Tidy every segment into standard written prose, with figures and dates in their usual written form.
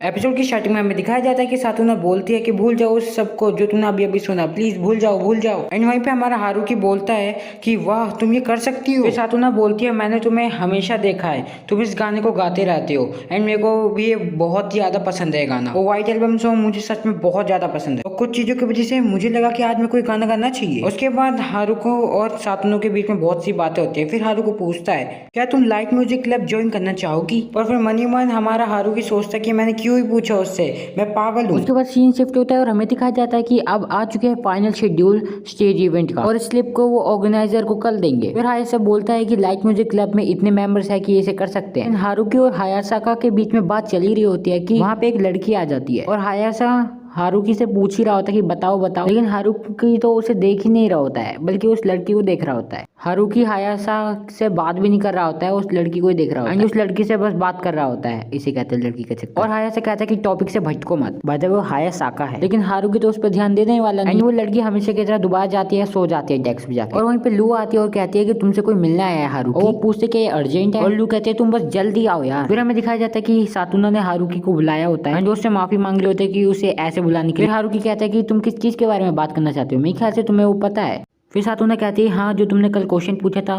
Episode की starting में हमें दिखाया जाता है कि सातुना बोलती है कि भूल जाओ उस सबको जो तूने अभी अभी सुना, प्लीज भूल जाओ। एंड वहीं पे हमारा हारुकी बोलता है कि वाह तुम ये कर सकती हो। फिर सातुना बोलती है मैंने तुम्हें हमेशा देखा है, तुम इस गाने को गाते रहते हो एंड मेरे को भी ये बहुत ही ज्यादा पसंद है गाना। वो व्हाइट एल्बम सॉन्ग मुझे सच में बहुत ज्यादा पसंद है और कुछ चीजों की वजह से मुझे लगा कि आज मैं कोई गाना गाना चाहिए। उसके बाद हारुको और सातुनो के बीच में बहुत सी बातें होती है। फिर हारुको पूछता है क्या तुम लाइट म्यूजिक क्लब ज्वाइन करना चाहोगी, और फिर मनी मन हमारा हारुकी सोचता है कि मैंने क्यों ही पूछा उससे, मैं पागल हूँ। उसके बाद सीन शिफ्ट होता है और हमें दिखाया जाता है कि अब आ चुके हैं फाइनल शेड्यूल स्टेज इवेंट का और स्लिप को वो ऑर्गेनाइजर को कल देंगे। फिर हायासा बोलता है कि लाइट म्यूजिक क्लब में इतने मेंबर्स है कि इसे कर सकते हैं। हारुकी और हायासाका के बीच में बात चली रही होती है कि वहाँ पे एक लड़की आ जाती है और हायासा हारुकी से पूछ ही रहा होता है कि बताओ, लेकिन हारुकी तो उसे देख ही नहीं रहा होता है बल्कि उस लड़की को देख रहा होता है। हारुकी हायासा से बात भी नहीं कर रहा होता है, उस लड़की को ही देख रहा होता है। उस लड़की से बस बात कर रहा होता है, इसे कहते हैं लड़की का चक्कर। और हायासा कहता है कि टॉपिक से भटको मत, बाय वो हायासाका है, लेकिन हारुकी तो उस पर ध्यान देने वाला नहीं। वो लड़की हमेशा की तरह दोबारा जाती है, सो जाती है डेस्क पे जाकर। और वहीं पे लू आती है और कहती है कि तुमसे कोई मिलना आया है हारुकी। वो पूछते कि अर्जेंट है और लू कहते हैं तुम बस जल्दी आओ यार। फिर हमें दिखाया जाता है कि सातुना ने हारुकी को बुलाया होता है, उससे माफी मांग रहे होते हैं कि उसे ऐसे बुलाने के लिए। हारुकी कहता है कि तुम किस चीज के बारे में बात करना चाहते हो, मेरे ख्याल से तुम्हें वो पता है। फिर सातुना कहती है हाँ जो तुमने कल क्वेश्चन पूछा था।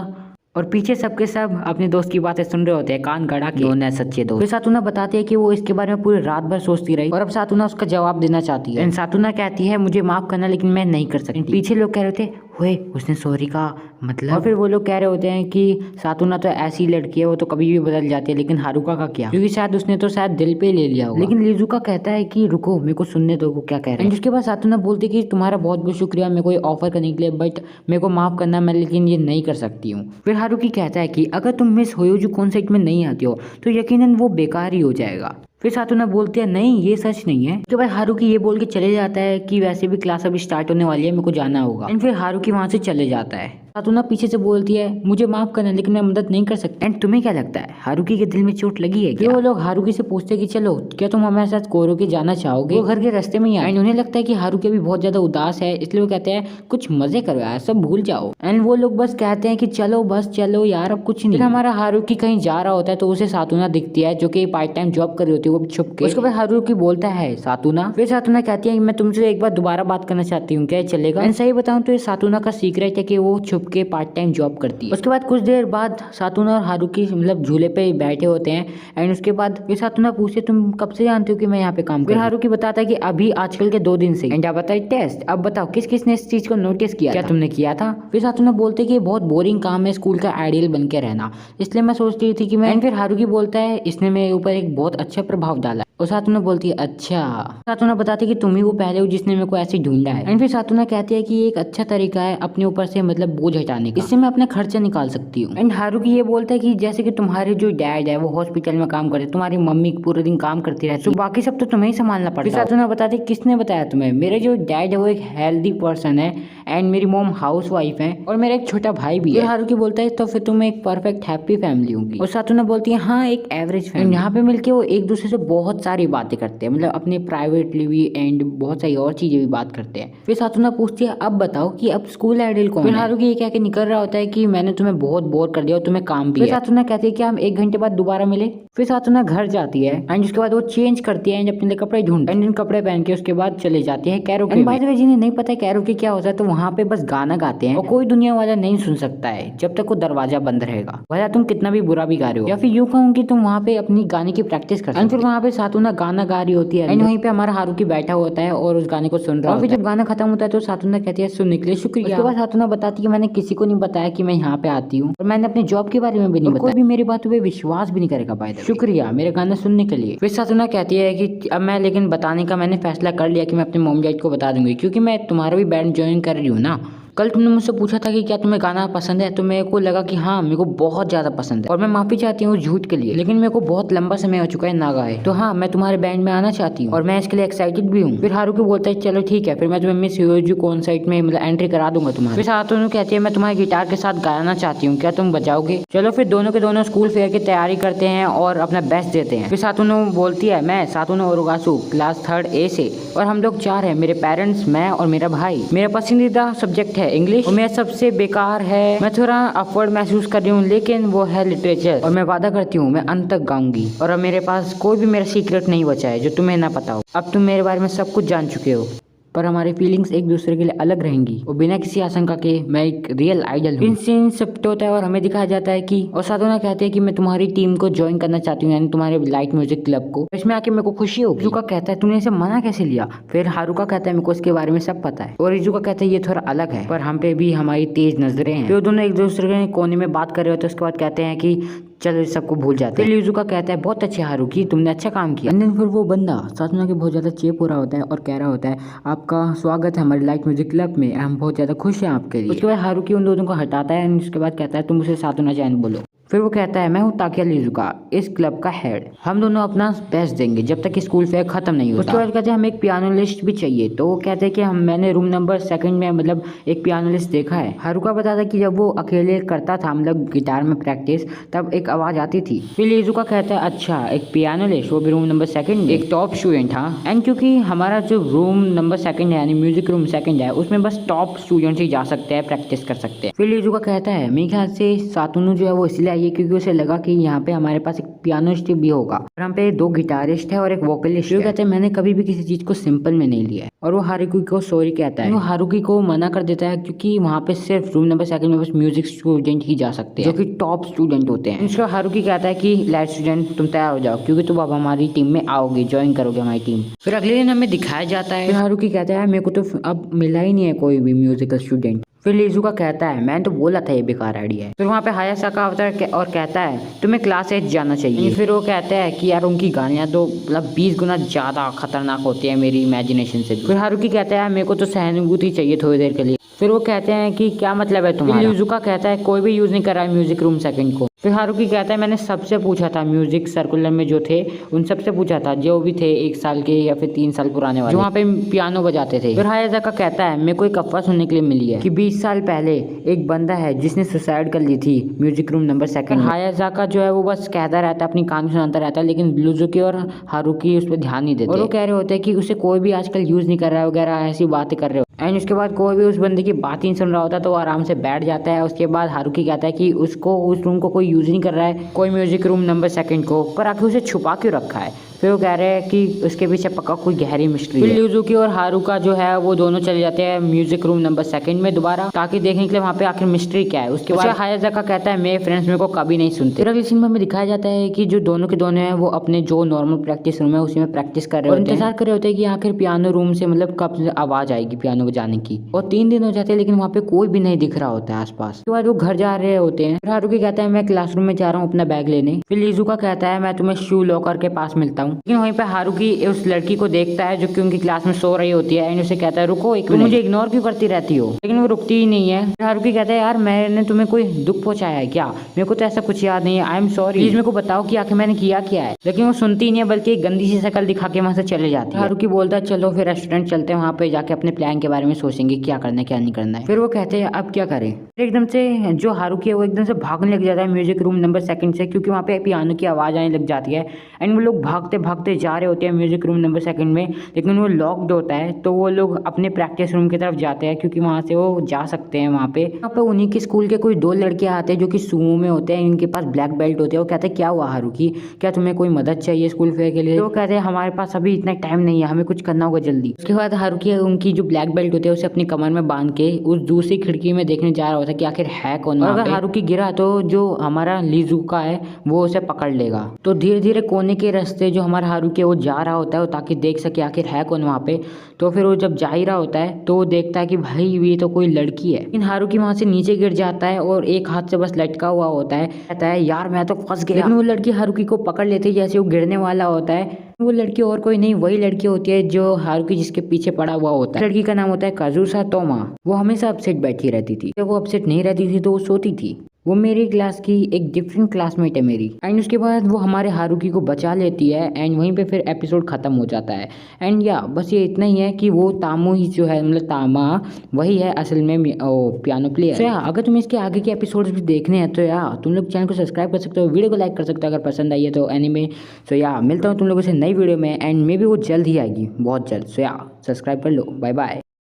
और पीछे सबके सब अपने दोस्त की बातें सुन रहे होते हैं कान गड़ा के, दोनों सच्चे दोस्त। फिर सातुना बताती है कि वो इसके बारे में पूरी रात भर सोचती रही और अब सातुना उसका जवाब देना चाहती है। सातुना कहती है मुझे माफ करना लेकिन मैं नहीं कर सकती। पीछे लोग कह रहे थे हुए उसने सॉरी का मतलब। और फिर वो लोग कह रहे होते हैं कि सातुना तो ऐसी लड़की है, वो तो कभी भी बदल जाती है, लेकिन हारुका का क्या, क्योंकि शायद उसने तो शायद दिल पे ले लिया होगा। लेकिन लिजुका कहता है कि रुको मेरे को सुनने दो, वो क्या कह रहे हैं। उसके बाद सातुना बोलती है कि तुम्हारा बहुत बहुत शुक्रिया मेरे को ये ऑफर करने के लिए, बट मेरे को माफ करना, मैं लेकिन ये नहीं कर सकती हूँ। फिर हारुकी कहता है कि अगर तुम मिस होयोजु कॉन्सर्ट में नहीं आती हो तो यकीनन वो बेकार ही हो जाएगा। फिर सातुना बोलती है नहीं ये सच नहीं है। तो भाई हारुकी ये बोल के चले जाता है कि वैसे भी क्लास अभी स्टार्ट होने वाली है, मेरे को जाना होगा। एंड फिर हारुकी वहां से चले जाता है। सातुना पीछे से बोलती है मुझे माफ करना लेकिन मैं मदद नहीं कर सकती। एंड तुम्हें क्या लगता है हारुकी के दिल में चोट लगी है क्या? वो लोग हारुकी से पूछते हैं कि चलो क्या तुम हमारे साथ कोरोके जाना चाहोगे। वो घर के रास्ते में ही आए। एंड उन्हें लगता है कि हारुकी अभी बहुत ज्यादा उदास है, इसलिए वो कहते हैं कुछ मजे करो यार, सब भूल जाओ। एंड वो लोग बस कहते हैं कि चलो बस चलो यार अब कुछ नहीं। फिर हमारा हारुकी कहीं जा रहा होता है तो उसे सातुना दिखती है जो कि पार्ट टाइम जॉब कर रही होती है, वो छुप के। उसके बाद हारुकी बोलता है सातुना। फिर सातुना कहती है मैं तुमसे एक बार दोबारा बात करना चाहती हूँ, क्या चलेगा? एंड सही बताऊं तो ये सातुना का सीक्रेट है कि वो छुप के पार्ट टाइम जॉब करती है। उसके बाद कुछ देर बाद सातुना और हारुकी मतलब झूले पे बैठे होते हैं। एंड उसके बाद फिर सातुना पूछे तुम कब से जानते हो कि मैं यहाँ पे काम कर रही हूँ? हारुकी बताता है कि अभी आजकल के 2 दिन से। एंड आप बताइए टेस्ट, अब बताओ किस किसने इस चीज को नोटिस किया, क्या तुमने किया था? फिर सातुना बोलते कि बहुत बोरिंग काम है स्कूल का आइडियल बन के रहना, इसलिए मैं सोच रही थी कि मैं। एंड फिर हारुकी बोलता है इसने मेरे ऊपर एक बहुत अच्छा प्रभाव डाला। और सातुना बोलती है अच्छा। सातुना बताती है कि तुम ही वो पहले हो जिसने मेरे को ऐसे ढूंढा है। एंड फिर सातुना कहती है कि ये एक अच्छा तरीका है अपने ऊपर से मतलब बोझ हटाने का, इससे मैं अपना खर्चा निकाल सकती हूँ। एंड हारुकी ये बोलता है कि जैसे कि तुम्हारे जो डैड है वो हॉस्पिटल में काम करते, तुम्हारी मम्मी पूरे दिन काम करती रहती, तो बाकी सब तो तुम्हें ही संभालना पड़ता है। फिर सातुना बताती है किसने बताया तुम्हें? मेरे जो डैड है वो एक हेल्दी पर्सन है एंड मेरी मॉम हाउस वाइफ है और मेरा एक छोटा भाई भी है। फिर हारुकी बोलता है तो फिर तुम एक परफेक्ट हैप्पी फैमिली होगी। और सातुना बोलती है हाँ एक एवरेज फैमिली। यहाँ पे मिलके वो एक दूसरे से बहुत सारी बातें करते हैं, मतलब अपने प्राइवेटली भी एंड बहुत सारी और चीजें भी बात करते हैं। फिर सातुना पूछती है अब बताओ कि अब स्कूल आइडल कौन है? फिर हारुकी ये कह के निकल रहा होता है कि मैंने तुम्हें बहुत बोर कर दिया और तुम्हें काम भी है। फिर सातुना कहती है कि हम 1 घंटे बाद दोबारा मिले। फिर सातुना घर जाती है एंड उसके बाद वो चेंज करती है एंड अपने लिए कपड़े ढूंढ एंड कपड़े पहन के उसके बाद चले जाती है कैरोके। बाय द वे जिन्हें नहीं पता है कैरोके क्या होता है, तो वहाँ पे बस गाना गाते हैं और कोई दुनिया वाला नहीं सुन सकता है जब तक वो दरवाजा बंद रहेगा, भला तुम कितना भी बुरा भी गा रहे हो। या फिर यूं कहूँ कि तुम वहाँ पे अपनी गाने की प्रैक्टिस कर सकते हो। फिर वहाँ पे सातुना गाना गा रही होती है एंड वहीं पे हमारा हारुकी बैठा होता है और उस गाने को सुन रहा है। फिर जब गाना खत्म होता है तो सातुना कहती है सुनने के लिए शुक्रिया। उसके बाद सातुना बताती है मैंने किसी को नहीं बताया कि मैं यहाँ पे आती हूँ और मैंने अपने जॉब के बारे में भी नहीं बताया, कोई भी मेरी बात पे विश्वास भी नहीं करेगा। बाय द वे शुक्रिया मेरे गाना सुनने के लिए। फिर सातुना कहती है कि अब मैं लेकिन बताने का मैंने फैसला कर लिया कि मैं अपने मॉम डैड को बता दूंगी, क्योंकि मैं तुम्हारा भी बैंड ज्वाइन कर रही हूँ ना। कल तुमने मुझसे पूछा था कि क्या तुम्हें गाना पसंद है, तो मेरे को लगा कि हाँ मेरे को बहुत ज्यादा पसंद है और मैं माफी चाहती हूँ झूठ के लिए, लेकिन मेरे को बहुत लंबा समय हो चुका है ना गाए, तो हाँ मैं तुम्हारे बैंड में आना चाहती हूँ और मैं इसके लिए एक्साइटेड भी हूँ। फिर हारुकी बोलता है चलो ठीक है, फिर मैं तुम्हें मिस होयोजु कॉन्सर्ट में मतलब एंट्री करा दूंगा तुम्हारी। फिर सातुना कहती है मैं तुम्हारे गिटार के साथ गाना चाहती हूँ, क्या तुम बजाओगे? चलो फिर दोनों के दोनों स्कूल फेयर की तैयारी करते हैं और अपना बेस्ट देते हैं। फिर सातुना बोलती है मैं सातुना ओरुगासु क्लास 3rd A से और हम लोग 4 हैं, मेरे पेरेंट्स, मैं और मेरा भाई। मेरा पसंदीदा सब्जेक्ट है है इंग्लिश और मेरा सबसे बेकार है। मैं थोड़ा अपवर्ड महसूस कर रही हूँ, लेकिन वो है लिटरेचर और मैं वादा करती हूँ मैं अंत तक गाऊंगी। और अब मेरे पास कोई भी मेरा सीक्रेट नहीं बचा है जो तुम्हें ना पता हो। अब तुम मेरे बारे में सब कुछ जान चुके हो, पर हमारी फीलिंग्स एक दूसरे के लिए अलग रहेंगी और बिना किसी आशंका के मैं एक रियल आइडल हूँ। सीन सब होता है और हमें दिखाया जाता है कि और साधना कहते हैं कि मैं तुम्हारी टीम को ज्वाइन करना चाहती हूँ, यानी तुम्हारे लाइट म्यूजिक क्लब को। इसमें आके मेरे को खुशी होगी। इजुका कहता है तूने इसे मना कैसे लिया? फिर हारुका कहता है मेरे को इसके बारे में सब पता है। और इजुका कहता है ये थोड़ा अलग है, पर हम पे भी हमारी तेज नजरें हैं। फिर दोनों एक दूसरे के कोने में बात कर रहे होते हैं। उसके बाद कहते हैं कि चलो इस सबको भूल जाते हैं। इजुका कहता है बहुत अच्छे हारुकी, तुमने अच्छा काम किया। फिर वो बंदा साधना के बहुत ज्यादा चेप हो रहा होता है और कह रहा होता है आपका स्वागत है हमारे लाइट म्यूजिक क्लब में, हम बहुत ज्यादा खुश हैं आपके लिए। उसके बाद हारुकी उन दोनों को हटाता है। उसके बाद कहता है तुम उसे साधना जैन बोलो। फिर वो कहता है मैं हूँ ताकिया लिजुका, इस क्लब का हेड। हम दोनों अपना बेस्ट देंगे जब तक स्कूल फेयर खत्म नहीं होता। उसके बाद कहते हैं हमें एक पियानो लिस्ट भी चाहिए। तो वो कहते हैं कि मैंने रूम नंबर 2 में मतलब एक पियानो लिस्ट देखा है। हारुका बताता है कि जब वो अकेले करता था मतलब गिटार में प्रैक्टिस, तब एक आवाज आती थी। फिर लिजुका कहता है अच्छा एक पियानो लिस्ट, वो भी रूम नंबर 2 एक टॉप स्टूडेंट था। एंड क्योंकि हमारा जो रूम नंबर 2 है यानी म्यूजिक रूम 2 है, उसमें बस टॉप स्टूडेंट्स ही जा सकते हैं, प्रैक्टिस कर सकते हैं। फिर लिजुका कहता है मेरे ख्याल से सातोनु जो है वो इसलिए ये क्योंकि उसे लगा कि यहाँ पे हमारे पास एक पियानिस्ट भी होगा और हम पे 2 गिटारिस्ट है और एक वोकलिस्ट है। कहते हैं मैंने कभी भी किसी चीज को सिंपल में नहीं लिया है। और वो हारुकी को सॉरी कहता है। वो हारुकी को मना कर देता है क्योंकि वहाँ पे सिर्फ रूम नंबर 2 में बस म्यूजिक स्टूडेंट ही जा सकते हैं जो कि टॉप स्टूडेंट होते हैं। उसका हारुकी कहता है कि लाइट स्टूडेंट तुम तैयार हो जाओ क्योंकि तुम अब हमारी टीम में आओगे, ज्वाइन करोगे हमारी टीम। फिर अगले दिन हमें दिखाया जाता है हारुकी कहता है मेरे को तो अब मिला ही नहीं है कोई भी म्यूजिकल स्टूडेंट। फिर लिजुका कहता है मैंने तो बोला था ये बेकार आइडिया है। फिर वहाँ पे हायासाका आता है और कहता है तुम्हें क्लास 8 जाना चाहिए। फिर वो कहता है कि यार उनकी गालियाँ तो मतलब 20 गुना ज्यादा खतरनाक होती है मेरी इमेजिनेशन से। फिर हारुकी कहता है मेरे को तो सहानुभूति चाहिए थोड़ी देर के लिए। फिर वो कहते हैं कि क्या मतलब है तुम्हारा? लिजुका कहता है कोई भी यूज नहीं कर रहा है म्यूजिक रूम 2 को। फिर हारुकी कहता है मैंने सबसे पूछा था, म्यूजिक सर्कुलर में जो थे उन सबसे पूछा था जो भी थे 1 साल के या फिर 3 साल पुराने वाले जो वहाँ पे पियानो बजाते थे। फिर हायासाका कहता है मेरे को एक अफवाह सुनने के लिए मिली है कि 20 साल पहले एक बंदा है जिसने सुसाइड कर ली थी म्यूजिक रूम नंबर 2 में। हायासाका जो है वो बस कहता रहता है, अपनी कहानी सुनाता रहता है, लेकिन लिजुकी और हारुकी उस पर ध्यान नहीं देते और वो कह रहे होते हैं कि उसे कोई भी आजकल यूज नहीं कर रहा है वगैरह ऐसी बातें कर रहे हो। एंड उसके बाद कोई भी उस बंदे की बात ही नहीं सुन रहा होता तो वो आराम से बैठ जाता है। उसके बाद हारुकी कहता है कि उसको उस रूम को कोई यूज नहीं कर रहा है, कोई म्यूजिक रूम नंबर 2 को, पर आखिर उसे छुपा क्यों रखा है। फिर वो कह रहे हैं कि उसके पीछे पक्का कोई गहरी मिस्ट्री है। लिजुकी और हारुका जो है वो दोनों चले जाते हैं म्यूजिक रूम नंबर 2 में दोबारा ताकि देखने के लिए वहाँ पे आखिर मिस्ट्री क्या है। उसके बाद हायासाका कहता है मेरे फ्रेंड्स मेरे को कभी नहीं सुनते। फिर अगले सीन में हमें दिखाया जाता है कि जो दोनों के दोनों हैं वो अपने जो नॉर्मल प्रैक्टिस रूम है उसी में प्रैक्टिस कर रहे होते हैं, इंतजार कर रहे होते हैं कि आखिर पियानो रूम से मतलब कब आवाज आएगी पियानो बजाने की। और 3 दिन हो जाते हैं लेकिन वहाँ पे कोई भी नहीं दिख रहा होता है आसपास। उसके बाद वो घर जा रहे होते हैं। फिर हारुकी कहता है मैं क्लासरूम में जा रहा हूँ अपना बैग लेने। फिर लिजुका कहता है मैं तुम्हें शू लॉकर के पास मिलता हूँ। लेकिन वहीं पे हारुकी उस लड़की को देखता है जो कि उनकी क्लास में सो रही होती है एंड उसे कहता है रुको एक मिनट, मुझे इग्नोर क्यों करती रहती हो? लेकिन वो रुकती ही नहीं है। हारुकी कहता है यार मैंने तुम्हें कोई दुख पहुंचाया है क्या? मेरे को तो ऐसा कुछ याद नहीं है, आई एम सॉरी, प्लीज मेरे को बताओ कि आखिर मैंने किया क्या है। लेकिन वो सुनती नहीं है बल्कि एक गंदी सी शक्ल दिखा के वहां से चले जाती है। हारुकी बोलता है चलो फिर रेस्टोरेंट चलते हैं, वहाँ पे जाके अपने प्लान के बारे में सोचेंगे क्या करना है क्या नहीं करना है। फिर वो कहते हैं अब क्या करें। एकदम से जो हारुकी है वो एकदम से भागने लग जाता है म्यूजिक रूम नंबर 2 से, क्योंकि वहाँ पे पियानो की आवाज आने लग जाती है एंड वो लोग भागते भागते जा रहे होते हैं म्यूजिक रूम नंबर 2 में। लेकिन वो लॉक्ड होता है तो वो लोग अपने प्रैक्टिस रूम की तरफ जाते हैं क्योंकि वहाँ से वो जा सकते हैं। वहाँ पे उन्हीं के स्कूल के कोई 2 लड़के आते हैं जो कि सुमो में होते हैं, इनके पास ब्लैक बेल्ट होते हैं। वो कहते हैं क्या हुआ हारुकी, क्या तुम्हें कोई मदद चाहिए स्कूल फेयर के लिए? तो वो कहते हैं हमारे पास अभी इतना टाइम नहीं है, हमें कुछ करना होगा जल्दी। उसके बाद हारुकी उनकी जो ब्लैक बेल्ट होते हैं उसे अपनी कमर में बांध के उस दूसरी खिड़की में देखने जा रहा होता है कि आखिर है कौन। अगर हारुकी गिरा तो जो हमारा लिजुका है वो उसे पकड़ लेगा। तो धीरे धीरे कोने के रास्ते जो हमारा हारुकी है वो जा रहा होता है ताकि देख सके आखिर है कौन वहाँ पे। तो फिर वो जब जा ही रहा होता है तो वो देखता है कि भाई ये तो कोई लड़की है। लेकिन हारुकी वहाँ से नीचे गिर जाता है और एक हाथ से बस लटका हुआ होता है, कहता है यार मैं तो फंस गया। लेकिन वो लड़की हारुकी को पकड़ लेती है जैसे वो गिरने वाला होता है। वो लड़की और कोई नहीं वही लड़की होती है जो हारुकी जिसके पीछे पड़ा हुआ होता है। लड़की का नाम होता है काजुसा तोमा। वो हमेशा अपसेट बैठी रहती थी, जब वो अपसेट नहीं रहती थी तो वो सोती थी। वो मेरी क्लास की एक डिफरेंट क्लासमेट है मेरी। एंड उसके बाद वो हमारे हारुकी को बचा लेती है एंड वहीं पे फिर एपिसोड खत्म हो जाता है। एंड या बस ये इतना ही है कि वो तामो ही जो है मतलब तामा वही है असल में पियानो प्लेयर। तो अगर तुम्हें इसके आगे के एपिसोड्स भी देखने हैं तो यार तुम लोग चैनल को सब्सक्राइब कर सकते हो, वीडियो को लाइक कर सकते हो अगर पसंद आई है तो एनीमे। सो या मिलता हूँ तुम लोगों से नई वीडियो में एंड मे भी वो जल्द ही आएगी, बहुत जल्द। सो या सब्सक्राइब कर लो, बाय बाय।